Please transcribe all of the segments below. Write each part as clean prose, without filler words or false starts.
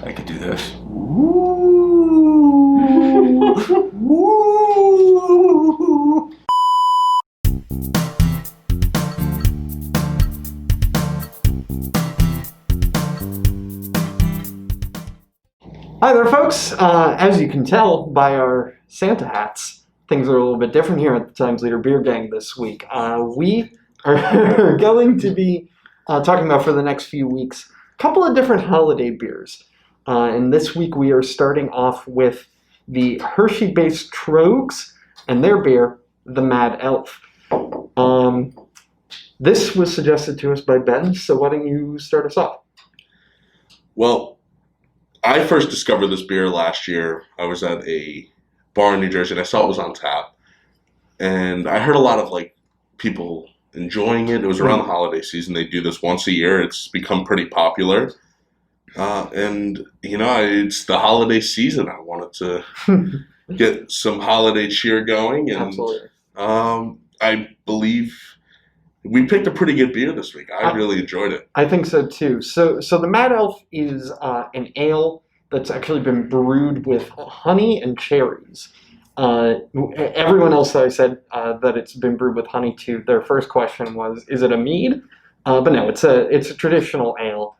I could do this. Woo! Woo! Hi there, folks. As you can tell by our Santa hats, things are a little bit different here at the Times Leader Beer Gang this week. We are going to be talking about for the next few weeks a couple of different holiday beers. And this week we are starting off with the Hershey-based Troegs and their beer, the Mad Elf. This was suggested to us by Ben, so why don't you start us off? Well, I first discovered this beer last year. I was at a bar in New Jersey and I saw it was on tap. And I heard a lot of people enjoying it. It was around the holiday season. They do this once a year. It's become pretty popular. And it's the holiday season. I wanted to get some holiday cheer going. And Absolutely. I believe we picked a pretty good beer this week. I really enjoyed it. I think so too. So the Mad Elf is an ale that's actually been brewed with honey and cherries. Everyone else that I said that it's been brewed with honey to, their first question was, is it a mead? But no, it's a traditional ale.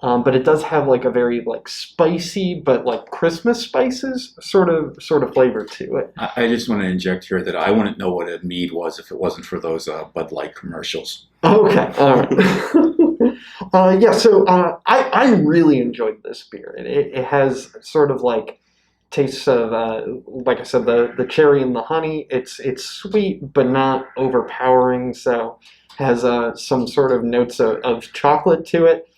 But it does have a very spicy but Christmas spices sort of flavor to it. I just want to inject here that I wouldn't know what a mead was if it wasn't for those Bud Light commercials. Okay, all right. So I really enjoyed this beer. It has sort of tastes of like I said, the cherry and the honey. It's sweet but not overpowering. So has some sort of notes of chocolate to it.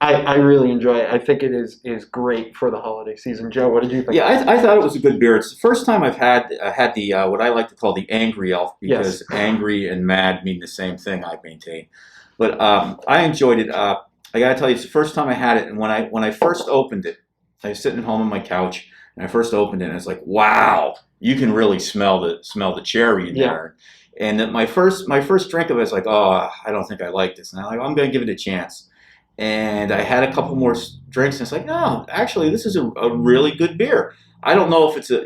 I really enjoy it. I think it is great for the holiday season. Joe, what did you think? Yeah, I thought it was a good beer. It's the first time I've had the what I like to call the Angry Elf, because angry and mad mean the same thing, I maintain. But I enjoyed it. I gotta tell you, it's the first time I had it, and when I first opened it, I was sitting at home on my couch, and I first opened it, and I was like, wow, you can really smell the cherry in there. And my first drink of it was like, oh, I don't think I like this, and I'm gonna give it a chance. And I had a couple more drinks, and it's like, no, actually, this is a really good beer. I don't know if it's a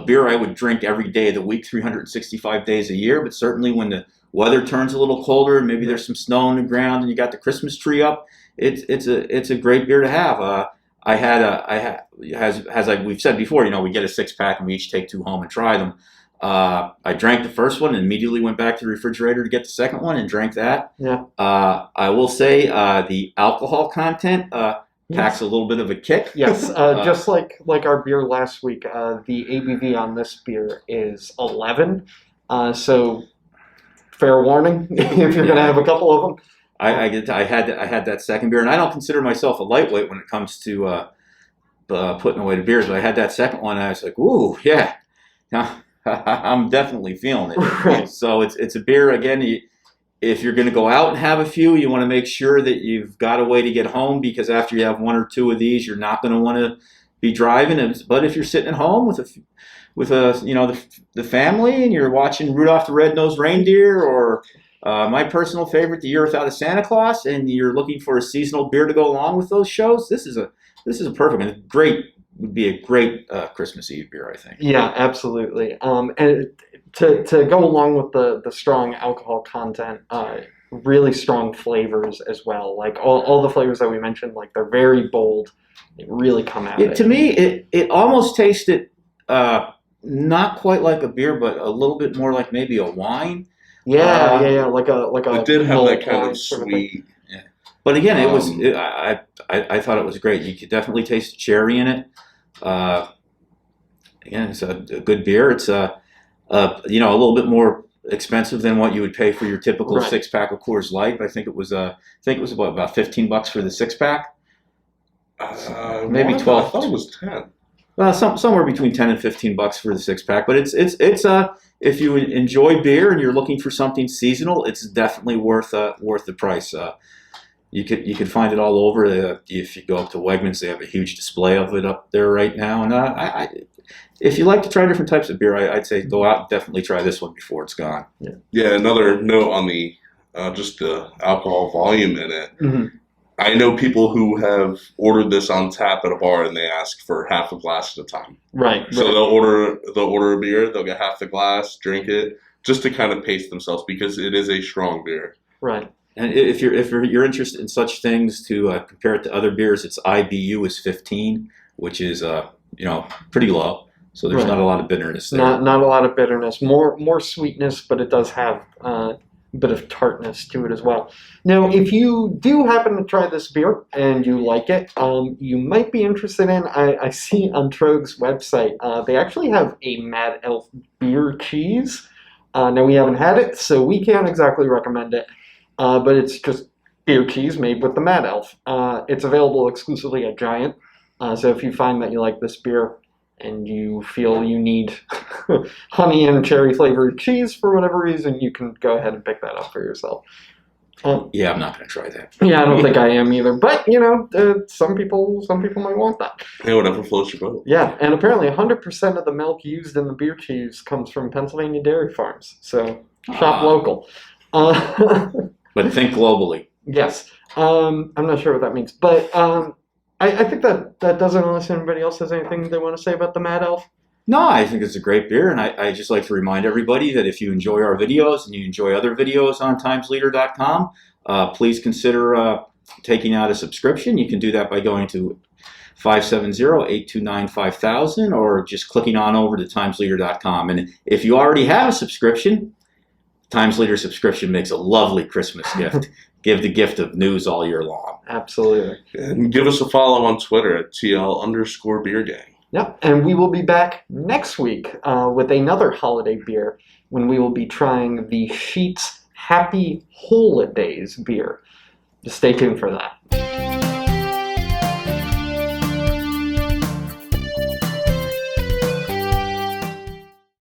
beer I would drink every day of the week, 365 days a year, but certainly when the weather turns a little colder, and maybe there's some snow on the ground, and you got the Christmas tree up, it's a great beer to have. As we've said before, we get a 6-pack and we each take 2 home and try them. I drank the first one and immediately went back to the refrigerator to get the second one and drank that. Yeah. I will say the alcohol content packs a little bit of a kick. Yes, just like our beer last week, the ABV on this beer is 11. So fair warning if you're going to have a couple of them. I had that second beer, and I don't consider myself a lightweight when it comes to putting away the beers, but I had that second one, and I was like, ooh, yeah. Now, I'm definitely feeling it. Right. So it's a beer, again, if you're going to go out and have a few, you want to make sure that you've got a way to get home, because after you have 1 or 2 of these, you're not going to want to be driving. But if you're sitting at home with the family, and you're watching Rudolph the Red-Nosed Reindeer, or my personal favorite, The Year Without a Santa Claus, and you're looking for a seasonal beer to go along with those shows, this is a perfect and would be a great Christmas Eve beer, I think. Yeah, absolutely. And to go along with the strong alcohol content, really strong flavors as well. All the flavors that we mentioned, they're very bold. They really come out. To me, it almost tasted not quite like a beer, but a little bit more like maybe a wine. Yeah, like a. It did have that kind of sweet. Yeah. But again, it was. I thought it was great. You could definitely taste the cherry in it. Again, it's a good beer. It's a little bit more expensive than what you would pay for your typical 6-pack of Coors Light. But I think it was about $15 for the 6-pack. Maybe 12. I thought it was 10. Well, somewhere between $10 and $15 for the 6-pack. But it's if you enjoy beer and you're looking for something seasonal, it's definitely worth the price. You could find it all over. If you go up to Wegmans, they have a huge display of it up there right now. And if you like to try different types of beer, I'd say go out and definitely try this one before it's gone. Yeah. Another note on the just the alcohol volume in it. Mm-hmm. I know people who have ordered this on tap at a bar and they ask for half a glass at a time. Right. So they'll order a beer, they'll get half the glass, drink it, just to kind of pace themselves because it is a strong beer. Right. And if you're interested in such things, to compare it to other beers, its IBU is 15, which is pretty low. So there's Right. not a lot of bitterness there. Not a lot of bitterness. More sweetness, but it does have a bit of tartness to it as well. Now, if you do happen to try this beer and you like it, you might be interested in. I see on Troeg's website they actually have a Mad Elf beer cheese. Now we haven't had it, so we can't exactly recommend it. But it's just beer cheese made with the Mad Elf. It's available exclusively at Giant. So if you find that you like this beer and you feel you need honey and cherry flavored cheese for whatever reason, you can go ahead and pick that up for yourself. Yeah, I'm not going to try that. Yeah, I don't think I am either. But some people might want that. Hey, whatever floats your boat. Yeah, and apparently 100% of the milk used in the beer cheese comes from Pennsylvania dairy farms. So shop local. But think globally. Yes. I'm not sure what that means. But I think that does it, unless anybody else has anything they want to say about the Mad Elf. No, I think it's a great beer, and I just like to remind everybody that if you enjoy our videos and you enjoy other videos on timesleader.com, please consider taking out a subscription. You can do that by going to 570-829-5000 or just clicking on over to timesleader.com. And if you already have a subscription, Times Leader subscription makes a lovely Christmas gift. Give the gift of news all year long. Absolutely. And give us a follow on Twitter at TL_beergang. Yep, and we will be back next week with another holiday beer when we will be trying the Sheetz Happy Holidays beer. Just stay tuned for that.